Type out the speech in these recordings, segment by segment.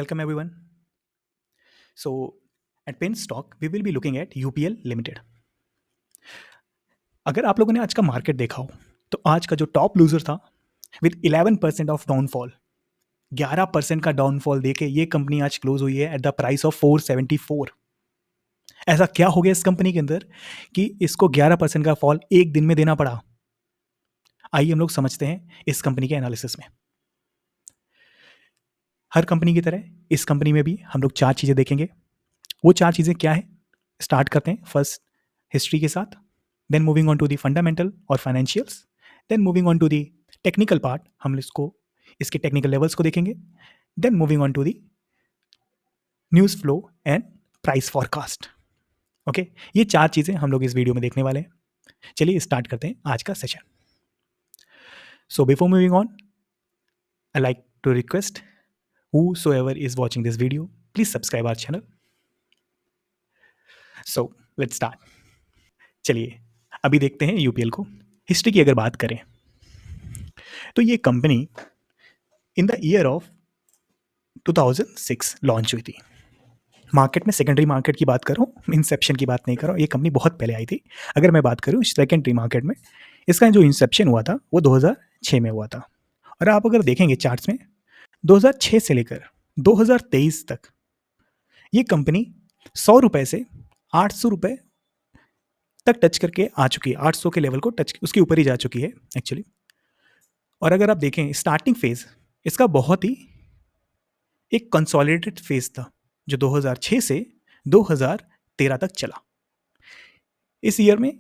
Welcome everyone. So at Penstock we will be looking at UPL Limited. अगर आप लोगों ने आज का मार्केट देखा हो तो आज का जो टॉप लूजर था विद 11% ऑफ डाउनफॉल, 11% का डाउनफॉल देके ये कंपनी आज क्लोज हुई है एट द प्राइस ऑफ 474। ऐसा क्या हो गया इस कंपनी के अंदर कि इसको 11% का फॉल एक दिन में देना पड़ा? आइए हम लोग समझते हैं इस कंपनी के एनालिसिस में। हर कंपनी की तरह इस कंपनी में भी हम लोग 4 चीज़ें देखेंगे। वो 4 चीज़ें क्या है, स्टार्ट करते हैं फर्स्ट हिस्ट्री के साथ, then moving on to the fundamental और financials, then moving on to the technical part, हम इसको इसके टेक्निकल लेवल्स को देखेंगे, then moving on to the news flow and price forecast. Okay, ये 4 चीज़ें हम लोग इस वीडियो में देखने वाले हैं। चलिए स्टार्ट करते हैं आज का session. So before moving on, I like to request whosoever is watching this video, please subscribe our channel. So let's start. चलिए अभी देखते हैं यूपीएल को। हिस्ट्री की अगर बात करें तो ये company in the year of 2006 launch हुई थी। मार्केट में सेकेंडरी मार्केट की बात कर रहा हूँ, इंसेप्शन की बात नहीं कर रहा हूँ। ये कंपनी बहुत पहले आई थी। अगर मैं बात करूँ सेकेंडरी मार्केट में, इसका जो इंसेप्शन हुआ था वो 2006 में हुआ था। और आप अगर देखेंगे चार्ट्स में 2006 से लेकर 2023 तक ये कंपनी 100 रुपये से 800 रुपये तक टच करके आ चुकी है। 800 के लेवल को टच, उसके ऊपर ही जा चुकी है एक्चुअली। और अगर आप देखें स्टार्टिंग फेज इसका बहुत ही एक कंसोलिडेटेड फेज था जो 2006 से 2013 तक चला। इस ईयर में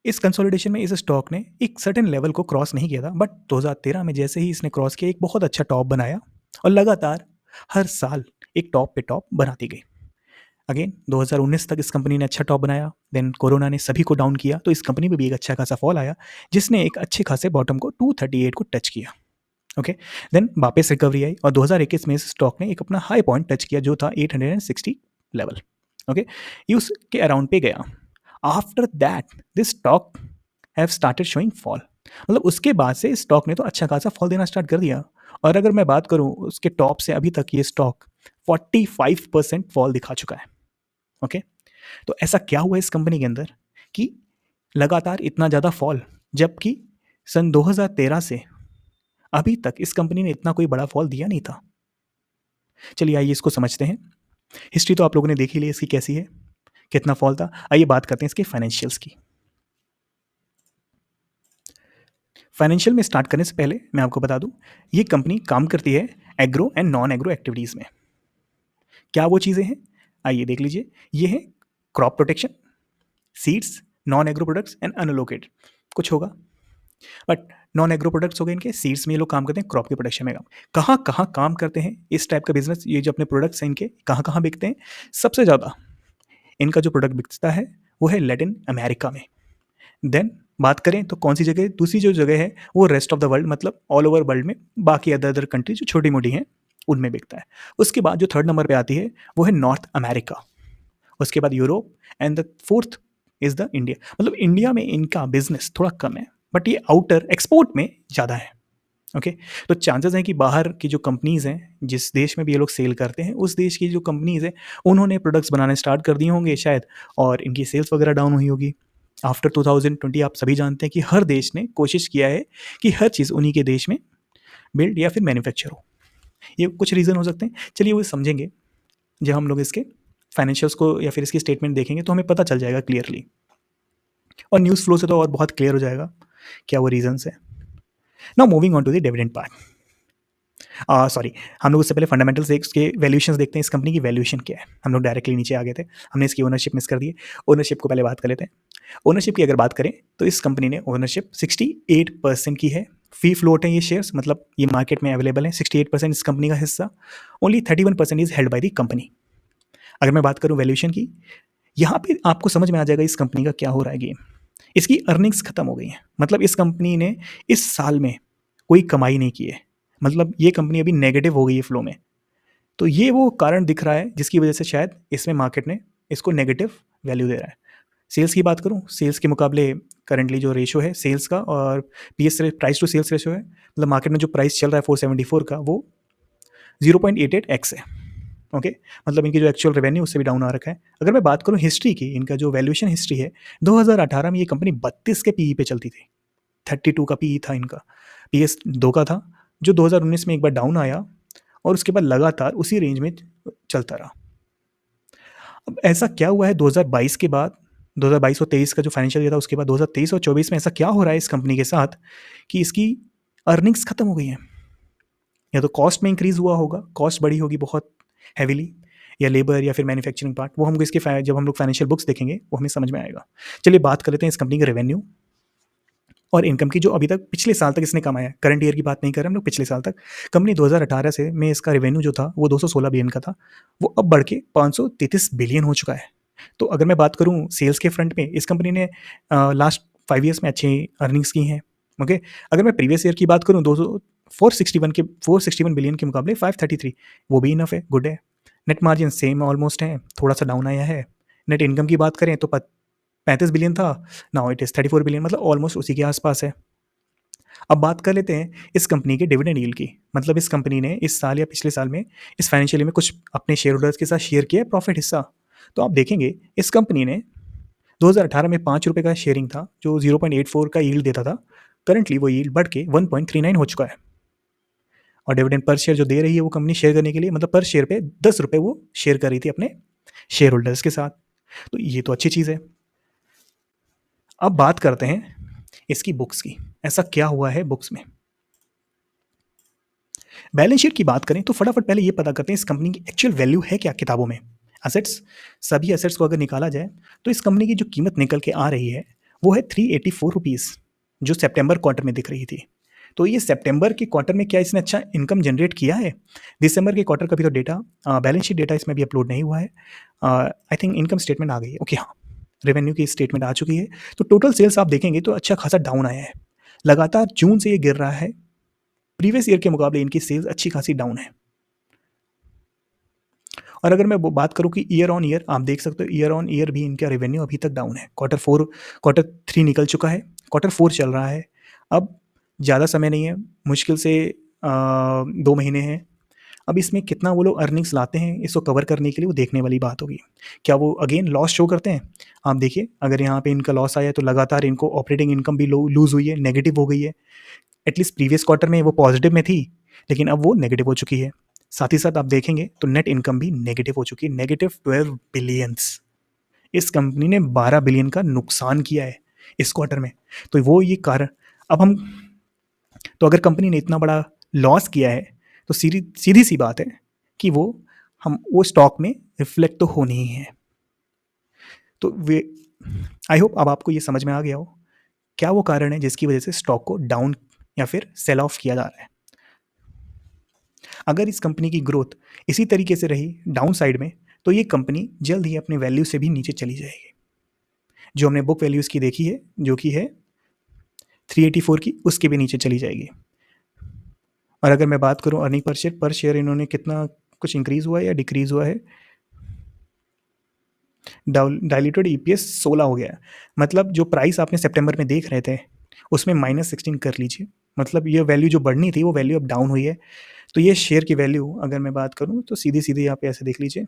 इस कंसोलिडेशन में इस स्टॉक ने एक सर्टेन लेवल को क्रॉस नहीं किया था, बट 2013 में जैसे ही इसने क्रॉस किया एक बहुत अच्छा टॉप बनाया और लगातार हर साल एक टॉप पे टॉप बनाती गई। अगेन 2019 तक इस कंपनी ने अच्छा टॉप बनाया, देन कोरोना ने सभी को डाउन किया तो इस कंपनी में भी एक अच्छा खासा फॉल आया जिसने एक अच्छे खासे बॉटम को 238 को टच किया। ओके, देन वापस रिकवरी आई और 2021 में इस स्टॉक ने एक अपना हाई पॉइंट टच किया जो था 860 लेवल। ओके, ये उसके अराउंड पे गया। After that this stock have started showing fall, मतलब उसके बाद से स्टॉक ने तो अच्छा खासा फॉल देना स्टार्ट कर दिया। और अगर मैं बात करूं उसके टॉप से अभी तक ये स्टॉक 45% फॉल दिखा चुका है। ओके, तो ऐसा क्या हुआ इस कंपनी के अंदर कि लगातार इतना ज़्यादा फॉल, जबकि सन 2013 से अभी तक इस कंपनी ने इतना कोई बड़ा फॉल दिया नहीं था। चलिए आइए इसको समझते हैं। हिस्ट्री तो आप लोगों ने देख ही ली इसकी कैसी है, कितना फॉल था। आइए बात करते हैं इसके फाइनेंशियल्स की। फाइनेंशियल में स्टार्ट करने से पहले मैं आपको बता दूं ये कंपनी काम करती है agro and non agro activities में। क्या वो चीज़ें हैं आइए देख लीजिए। ये है crop protection, seeds, non agro products and unallocated कुछ होगा, बट नॉन एग्रो प्रोडक्ट्स हो गए इनके। सीड्स में ये लोग काम करते हैं, क्रॉप के प्रोडक्शन में कहाँ कहाँ काम करते हैं इस टाइप का बिजनेस। ये जो अपने प्रोडक्ट्स हैं इनके कहाँ कहाँ बिकते हैं, सबसे ज़्यादा इनका जो प्रोडक्ट बिकता है वो है लैटिन अमेरिका में। देन बात करें तो कौन सी जगह, दूसरी जो जगह है वो रेस्ट ऑफ द वर्ल्ड, मतलब ऑल ओवर वर्ल्ड में बाकी अदर अदर कंट्री जो छोटी मोटी हैं उनमें बिकता है। उसके बाद जो थर्ड नंबर पे आती है वो है नॉर्थ अमेरिका, उसके बाद Europe and the fourth is the India. मतलब इंडिया में इनका बिजनेस थोड़ा कम है बट ये आउटर एक्सपोर्ट में ज़्यादा है। ओके, तो चांसेस हैं कि बाहर की जो कंपनीज़ हैं जिस देश में भी ये लोग सेल करते हैं उस देश की जो कंपनीज़ हैं उन्होंने प्रोडक्ट्स बनाने स्टार्ट कर दिए होंगे शायद, और इनकी सेल्स वगैरह डाउन हुई होगी। आफ्टर 2020 आप सभी जानते हैं कि हर देश ने कोशिश किया है कि हर चीज़ उन्हीं के देश में बिल्ड या फिर मैन्युफैक्चर हो। ये कुछ रीज़न हो सकते हैं, चलिए वो समझेंगे जब हम लोग इसके फाइनेंशियल्स को या फिर इसकी स्टेटमेंट देखेंगे तो हमें पता चल जाएगा क्लियरली। और न्यूज़ फ्लो से तो और बहुत क्लियर हो जाएगा क्या वो रीजंस है। Now moving on to the dividend part. Sorry, हम लोग उससे पहले फंडामेंटल्स देख के वैल्यूएशंस देखते हैं। इस कंपनी की वैल्यूएशन क्या है, हम लोग डायरेक्टली नीचे आ गए थे, हमने इसकी ओनरशिप मिस कर दी है। ओनरशिप को पहले बात कर लेते हैं। ओनरशिप की अगर बात करें तो इस कंपनी ने ओनरशिप 68% की है। फ्री फ्लोट है ये शेयर्स, मतलब ये मार्केट में अवेलेबल है। 68% इस कंपनी का हिस्सा, only 31% is held by the company. अगर मैं बात करूँ वैल्यूएशन की, यहाँ पे आपको समझ में आ जाएगा इस कंपनी का क्या हो रहा है गेम। इसकी अर्निंग्स खत्म हो गई हैं, मतलब इस कंपनी ने इस साल में कोई कमाई नहीं की है, मतलब ये कंपनी अभी नेगेटिव हो गई है फ्लो में। तो ये वो कारण दिख रहा है जिसकी वजह से शायद इसमें मार्केट ने इसको नेगेटिव वैल्यू दे रहा है। सेल्स की बात करूँ, सेल्स के मुकाबले करंटली जो रेशो है सेल्स का और PS price to sales ratio है, मतलब मार्केट में जो प्राइस चल रहा है 474 का, वो 0.88x है। ओके, मतलब इनकी जो एक्चुअल रेवेन्यू उससे भी डाउन आ रखा है। अगर मैं बात करूँ हिस्ट्री की, इनका जो वैल्यूएशन हिस्ट्री है, 2018 में ये कंपनी 32 के पीई पे चलती थी, 32 का पीई था इनका, पीएस 2 का था, जो 2019 में एक बार डाउन आया और उसके बाद लगातार उसी रेंज में चलता रहा। अब ऐसा क्या हुआ है 2022 के बाद, 2022 और 23 का जो फाइनेंशियल ईयर था उसके बाद 2023 और 24 में ऐसा क्या हो रहा है इस कंपनी के साथ कि इसकी अर्निंग्स खत्म हो गई हैं? या तो कॉस्ट में इंक्रीज हुआ होगा, कॉस्ट बढ़ी होगी बहुत हैवीली, या लेबर या फिर मैन्युफैक्चरिंग पार्ट, वो हमको इसके जब हम लोग फाइनेंशियल बुक्स देखेंगे वो हमें समझ में आएगा। चलिए बात कर लेते हैं इस कंपनी के रेवेन्यू और इनकम की, जो अभी तक पिछले साल तक इसने कमाया है। करंट ईयर की बात नहीं कर रहे हम लोग, पिछले साल तक। कंपनी 2018 से में इसका रेवेन्यू जो था वो 216 बिलियन का था, वो अब बढ़ के 533 बिलियन हो चुका है। तो अगर मैं बात करूँ सेल्स के फ्रंट में, इस कंपनी ने लास्ट 5 ईयर्स में अच्छी अर्निंग्स की हैं। ओके, अगर मैं प्रीवियस ईयर की बात करूँ, 461 बिलियन के मुकाबले 533, वो भी इनफ है, गुड है। नेट मार्जिन सेम ऑलमोस्ट है, थोड़ा सा डाउन आया है। नेट इनकम की बात करें तो 35 बिलियन था, नाउ इट इज़ 34 बिलियन, मतलब ऑलमोस्ट उसी के आसपास है। अब बात कर लेते हैं इस कंपनी के डिविडेंड यील्ड की, मतलब इस कंपनी ने इस साल या पिछले साल में, इस फाइनेंशियल ईयर में कुछ अपने शेयर होल्डर्स के साथ शेयर किया है प्रॉफिट हिस्सा। तो आप देखेंगे इस कंपनी ने 2018 में ₹5 का शेयरिंग था जो 0.84 का यील्ड देता था, करंटली वो यील्ड बढ़ के 1.39 हो चुका है। और डिविडेंड पर शेयर जो दे रही है वो कंपनी शेयर करने के लिए, मतलब पर शेयर पे ₹10 वो शेयर कर रही थी अपने शेयर होल्डर्स के साथ, तो ये तो अच्छी चीज़ है। अब बात करते हैं इसकी बुक्स की, ऐसा क्या हुआ है बुक्स में। बैलेंस शीट की बात करें तो फटाफट पहले ये पता करते हैं इस कंपनी की एक्चुअल वैल्यू है क्या किताबों में। एसेट्स, सभी एसेट्स को अगर निकाला जाए तो इस कंपनी की जो कीमत निकल के आ रही है वो है ₹384, जो सितंबर क्वार्टर में दिख रही थी। तो ये सितंबर के क्वार्टर में क्या इसने अच्छा इनकम जनरेट किया है? दिसंबर के क्वार्टर का भी तो डेटा, बैलेंस शीट डेटा इसमें भी अपलोड नहीं हुआ है। आई थिंक इनकम स्टेटमेंट आ गई है, ओके हाँ, रेवेन्यू की स्टेटमेंट आ चुकी है। तो टोटल सेल्स आप देखेंगे तो अच्छा खासा डाउन आया है, लगातार जून से ये गिर रहा है। प्रीवियस ईयर के मुकाबले इनकी सेल्स अच्छी खासी डाउन है। और अगर मैं वो बात करूँ कि ईयर ऑन ईयर, आप देख सकते हो ईयर ऑन ईयर भी इनका रेवेन्यू अभी तक डाउन है। क्वार्टर 3 निकल चुका है, क्वार्टर 4 चल रहा है। अब ज़्यादा समय नहीं है, मुश्किल से 2 महीने हैं। अब इसमें कितना वो लोग अर्निंग्स लाते हैं इसको कवर करने के लिए, वो देखने वाली बात होगी। क्या वो अगेन लॉस शो करते हैं? आप देखिए, अगर यहाँ पे इनका लॉस आया है तो लगातार इनको ऑपरेटिंग इनकम भी लूज़ हुई है, नेगेटिव हो गई है। एटलीस्ट प्रीवियस क्वार्टर में वो पॉजिटिव में थी, लेकिन अब वो नेगेटिव हो चुकी है। साथ ही साथ आप देखेंगे तो नेट इनकम भी नेगेटिव हो चुकी है, नेगेटिव 12 बिलियंस। इस कंपनी ने 12 बिलियन का नुकसान किया है इस क्वार्टर में। तो वो ये कारण, अब हम, तो अगर कंपनी ने इतना बड़ा लॉस किया है तो सीधी सी बात है कि वो स्टॉक में रिफ्लेक्ट तो होनी ही है। तो वे, आई होप अब आपको ये समझ में आ गया हो क्या वो कारण है जिसकी वजह से स्टॉक को डाउन या फिर सेल ऑफ किया जा रहा है। अगर इस कंपनी की ग्रोथ इसी तरीके से रही डाउन साइड में, तो ये कंपनी जल्द ही अपने वैल्यू से भी नीचे चली जाएगी। जो हमने बुक वैल्यूज़ की देखी है, जो कि है 384 की, उसके भी नीचे चली जाएगी। और अगर मैं बात करूं अर्निंग पर शेयर इन्होंने कितना कुछ इंक्रीज़ हुआ है या डिक्रीज़ हुआ है, डाइल्यूटेड ईपीएस 16 हो गया है। मतलब जो प्राइस आपने सितंबर में देख रहे थे उसमें -16 कर लीजिए, मतलब ये वैल्यू जो बढ़नी थी वो वैल्यू अब डाउन हुई है। तो ये शेयर की वैल्यू अगर मैं बात करूं तो सीधी आप ऐसे देख लीजिए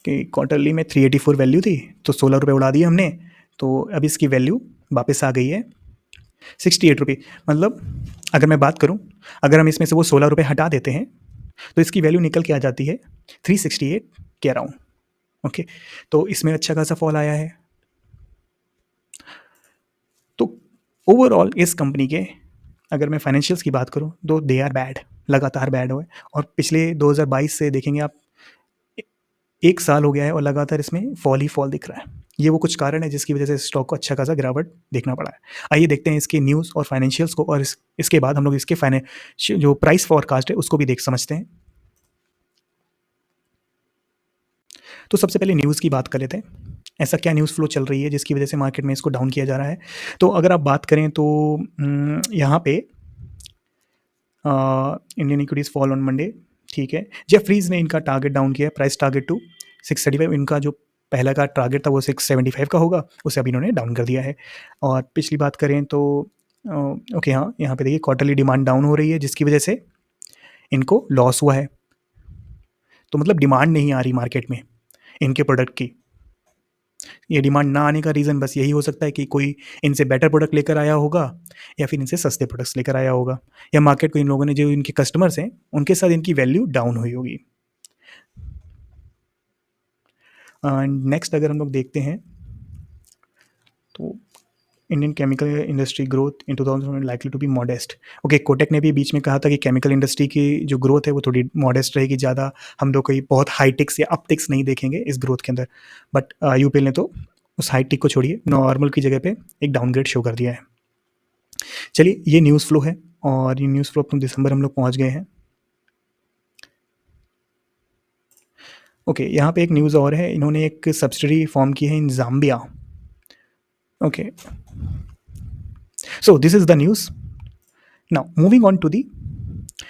कि क्वार्टरली में 384 वैल्यू थी, तो ₹16 उड़ा दिए हमने, तो अब इसकी वैल्यू वापस आ गई है ₹68। मतलब अगर मैं बात करूं, अगर हम इसमें से वो ₹16 हटा देते हैं तो इसकी वैल्यू निकल के आ जाती है 368 के अराउंड। ओके, तो इसमें अच्छा खासा फॉल आया है। तो ओवरऑल इस कंपनी के अगर मैं फाइनेंशियल्स की बात करूं तो दे आर बैड, लगातार बैड हुए। और पिछले 2022 से देखेंगे आप, 1 साल हो गया है और लगातार इसमें फॉल ही फॉल दिख रहा है। ये वो कुछ कारण है जिसकी वजह से स्टॉक को अच्छा खासा गिरावट देखना पड़ा है। आइए देखते हैं इसके न्यूज़ और फाइनेंशियल्स को, और इसके बाद हम लोग इसके जो प्राइस फॉरकास्ट है उसको भी देख समझते हैं। तो सबसे पहले न्यूज़ की बात कर लेते हैं, ऐसा क्या न्यूज़ फ्लो चल रही है जिसकी वजह से मार्केट में इसको डाउन किया जा रहा है। तो अगर आप बात करें तो यहाँ पे Indian equities fall on Monday, ठीक है। जेफरीज़ ने इनका टारगेट डाउन किया है, प्राइस टारगेट टू 635। इनका जो पहला का टारगेट था वो 675 का होगा, उसे अभी इन्होंने डाउन कर दिया है। और पिछली बात करें तो ओके हाँ, यहाँ पे देखिए क्वार्टरली डिमांड डाउन हो रही है जिसकी वजह से इनको लॉस हुआ है। तो मतलब डिमांड नहीं आ रही मार्केट में इनके प्रोडक्ट की। ये डिमांड ना आने का रीज़न बस यही हो सकता है कि कोई इनसे बेटर प्रोडक्ट लेकर आया होगा या फिर इनसे सस्ते प्रोडक्ट्स लेकर आया होगा, या मार्केट को इन लोगों ने जो इनके कस्टमर्स हैं उनके साथ इनकी वैल्यू डाउन हुई होगी। नेक्स्ट अगर हम लोग देखते हैं तो Indian chemical industry growth in 2000 likely to be modest. Okay, Kotak ने भी बीच में कहा था कि केमिकल इंडस्ट्री की जो ग्रोथ है वो थोड़ी मॉडेस्ट रहेगी, ज़्यादा हम लोग कोई बहुत हाईटेक्स या अपटिक्स नहीं देखेंगे इस ग्रोथ के अंदर। बट यूपीएल ने तो उस हाईटेक को छोड़िए, नॉर्मल की जगह पे एक डाउनग्रेड शो कर दिया है। चलिए, ये न्यूज़ फ्लो है और ये न्यूज़ फ्लो अपने दिसंबर हम लोग पहुँच गए हैं। ओके, यहाँ पे एक न्यूज़ और है, इन्होंने एक सब्सिडरी फॉर्म की है in Zambia. Okay, so this is the news. Now moving on to the,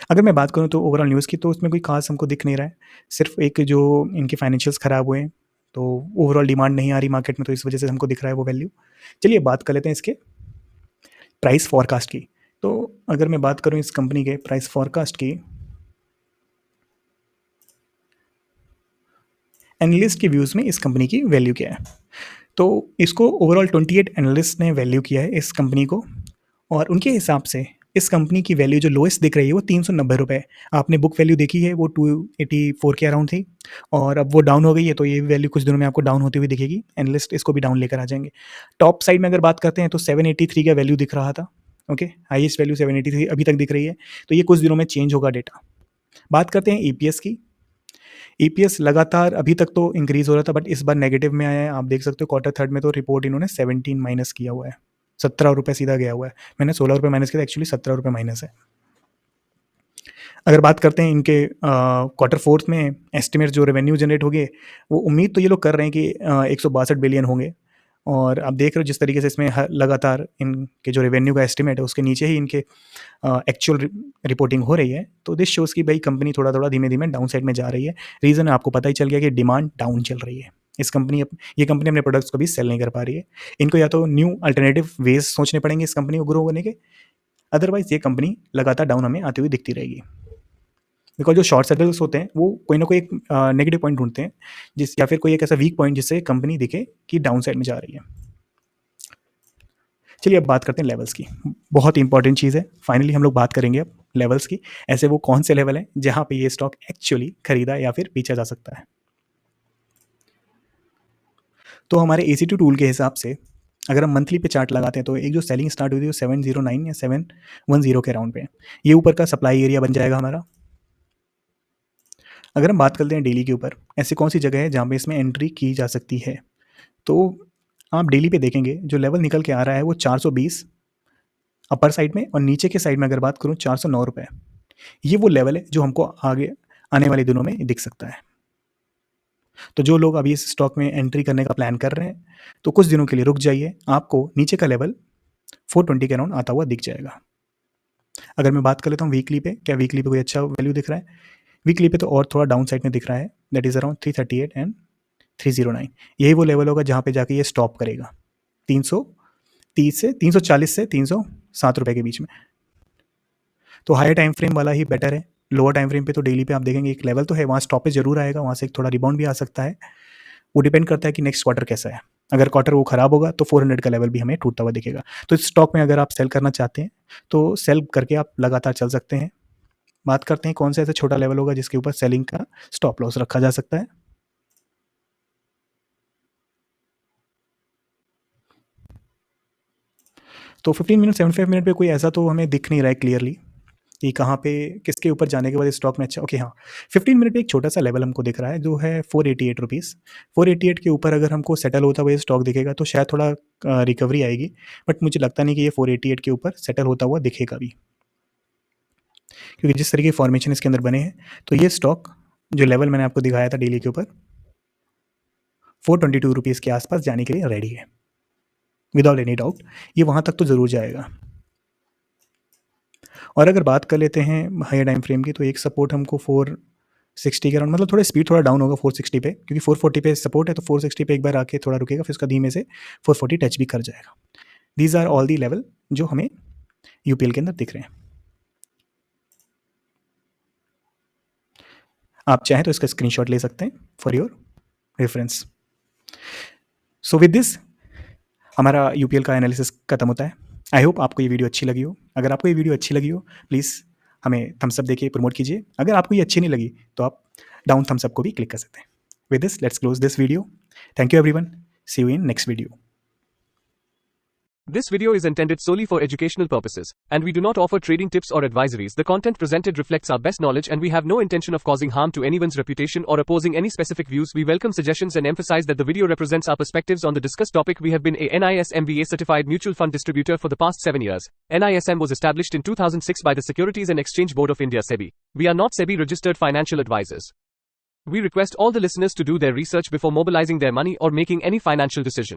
अगर मैं बात करूँ तो ओवरऑल न्यूज़ की, तो उसमें कोई खास हमको दिख नहीं रहा है, सिर्फ एक जो इनके फाइनेंशियल्स ख़राब हुए हैं, तो ओवरऑल डिमांड नहीं आ रही मार्केट में, तो इस वजह से हमको दिख रहा है वो वैल्यू। चलिए बात कर लेते हैं इसके प्राइस फॉरकास्ट की। तो अगर मैं बात करूँ इस कंपनी के प्राइस फॉरकास्ट की, एनालिस्ट के व्यूज़ में इस कंपनी की वैल्यू क्या है, तो इसको ओवरऑल 28 एनालिस्ट ने वैल्यू किया है इस कंपनी को, और उनके हिसाब से इस कंपनी की वैल्यू जो लोएस्ट दिख रही है वो 390 रुपये। आपने बुक वैल्यू देखी है वो 284 के अराउंड थी, और अब वो डाउन हो गई है, तो ये वैल्यू कुछ दिनों में आपको डाउन होती हुई दिखेगी। एनालिस्ट इसको भी डाउन लेकर आ जाएंगे। टॉप साइड में अगर बात करते हैं तो 783 का वैल्यू दिख रहा था। ओके, हाईएस्ट वैल्यू 783 अभी तक दिख रही है, तो ये कुछ दिनों में चेंज होगा डेटा। बात करते हैं ईपीएस की। ईपीएस लगातार अभी तक तो इंक्रीज हो रहा था, बट इस बार नेगेटिव में आया है। आप देख सकते हो क्वार्टर थर्ड में तो रिपोर्ट इन्होंने 17 माइनस किया हुआ है, 17 रुपये सीधा गया हुआ है। मैंने 16 रुपये माइनस किया था, एक्चुअली 17 रुपये माइनस है। अगर बात करते हैं इनके क्वार्टर फोर्थ में एस्टिमेट जो रेवेन्यू जनरेट होंगे, वो उम्मीद तो ये लोग कर रहे हैं कि 162 बिलियन होंगे, और आप देख रहे हो जिस तरीके से इसमें लगातार इनके जो रेवेन्यू का एस्टिमेट है उसके नीचे ही इनके एक्चुअल रिपोर्टिंग हो रही है। तो दिस शोज़ की भाई कंपनी थोड़ा थोड़ा धीमे धीमे डाउन साइड में जा रही है। रीज़न आपको पता ही चल गया कि डिमांड डाउन चल रही है। ये कंपनी अपने प्रोडक्ट्स को भी सेल नहीं कर पा रही है। इनको या तो न्यू अल्टरनेटिव वेज सोचने पड़ेंगे इस कंपनी को ग्रो होने के, अदरवाइज ये कंपनी लगातार डाउन हमें आती हुई दिखती रहेगी। बिकॉज जो शॉर्ट सेटल्स होते हैं वो कोई ना कोई एक नेगेटिव पॉइंट ढूंढते हैं, जिस या फिर कोई एक ऐसा वीक पॉइंट जिससे कंपनी दिखे कि डाउन साइड में जा रही है। चलिए अब बात करते हैं लेवल्स की। बहुत इंपॉर्टेंट चीज़ है, फाइनली हम लोग बात करेंगे अब लेवल्स की। ऐसे वो कौन से लेवल हैं जहाँ पे ये स्टॉक एक्चुअली खरीदा या फिर बेचा जा सकता है। तो हमारे ACT टूल के हिसाब से अगर हम मंथली पे चार्ट लगाते हैं तो एक जो सेलिंग स्टार्ट हुई थी वो 709 या 710 के अराउंड पे, ये ऊपर का सप्लाई एरिया बन जाएगा हमारा। अगर हम बात करते हैं डेली के ऊपर, ऐसी कौन सी जगह है जहाँ पे इसमें एंट्री की जा सकती है, तो आप डेली पे देखेंगे जो लेवल निकल के आ रहा है वो 420 अपर साइड में, और नीचे के साइड में अगर बात करूँ 409 रुपये। ये वो लेवल है जो हमको आगे आने वाले दिनों में दिख सकता है। तो जो लोग अभी इस स्टॉक में एंट्री करने का प्लान कर रहे हैं तो कुछ दिनों के लिए रुक जाइए, आपको नीचे का लेवल 420 के अराउंड आता हुआ दिख जाएगा। अगर मैं बात कर लेता हूँ वीकली पे, क्या वीकली पे कोई अच्छा वैल्यू दिख रहा है? वीकली पे तो और थोड़ा डाउन साइड में दिख रहा है, दैट इज़ अराउंड 338 एंड 309। यही वो लेवल होगा जहाँ पे जाके ये स्टॉप करेगा 330 से 340 से 307 रुपये के बीच में। तो हायर टाइम फ्रेम वाला ही बेटर है। लोअर टाइम फ्रेम पे तो डेली पे आप देखेंगे एक लेवल तो है, वहाँ स्टॉपेज जरूर आएगा, वहाँ से एक थोड़ा रिबाउंड भी आ सकता है। वो डिपेंड करता है कि नेक्स्ट क्वार्टर कैसा है। अगर क्वार्टर वो खराब होगा तो 400 का लेवल भी हमें टूटता हुआ दिखेगा। तो इस स्टॉक में अगर आप सेल करना चाहते हैं तो सेल करके आप लगातार चल सकते हैं। बात करते हैं कौन सा ऐसा छोटा लेवल होगा जिसके ऊपर सेलिंग का स्टॉप लॉस रखा जा सकता है। तो 15 मिनट 75 मिनट पे कोई ऐसा तो हमें दिख नहीं रहा है क्लियरली कि कहाँ पे किसके ऊपर जाने के बाद स्टॉक में अच्छा। ओके हाँ, 15 मिनट पे एक छोटा सा लेवल हमको दिख रहा है जो है 488 रुपीज़। 488 के ऊपर अगर हमको सेटल होता हुआ ये स्टॉक दिखेगा तो शायद थोड़ा रिकवरी आएगी, बट मुझे लगता नहीं कि ये 488 के ऊपर सेटल होता हुआ दिखेगा भी, क्योंकि जिस तरीके के फॉर्मेशन इसके अंदर बने हैं तो ये स्टॉक जो लेवल मैंने आपको दिखाया था डेली के ऊपर 422 रुपीज़ के आसपास जाने के लिए रेडी है विदाउट एनी डाउट। ये वहाँ तक तो ज़रूर जाएगा। और अगर बात कर लेते हैं हायर टाइम फ्रेम की, तो एक सपोर्ट हमको 460 के अराउंड, मतलब थोड़ा स्पीड थोड़ा डाउन होगा 460 पे, क्योंकि 440 पे सपोर्ट है, तो 460 पे एक बार आके थोड़ा रुकेगा, फिर उसका धीमे से 440 टच भी कर जाएगा। These are all the level जो हमें यूपीएल के अंदर दिख रहे हैं। आप चाहें तो इसका स्क्रीनशॉट ले सकते हैं for your reference. So with this हमारा यूपीएल का एनालिसिस खत्म होता है। आई होप आपको ये वीडियो अच्छी लगी हो। अगर आपको ये वीडियो अच्छी लगी हो प्लीज़ हमें थम्स अप देके प्रमोट कीजिए। अगर आपको ये अच्छी नहीं लगी तो आप डाउन थम्स अप को भी क्लिक कर सकते हैं। With this let's close this video. Thank you everyone, see you in next video. This video is intended solely for educational purposes, and we do not offer trading tips or advisories. The content presented reflects our best knowledge, and we have no intention of causing harm to anyone's reputation or opposing any specific views. We welcome suggestions and emphasize that the video represents our perspectives on the discussed topic. We have been a NISM certified mutual fund distributor for the past 7 years. NISM was established in 2006 by the Securities and Exchange Board of India (SEBI). We are not SEBI registered financial advisors. We request all the listeners to do their research before mobilizing their money or making any financial decision.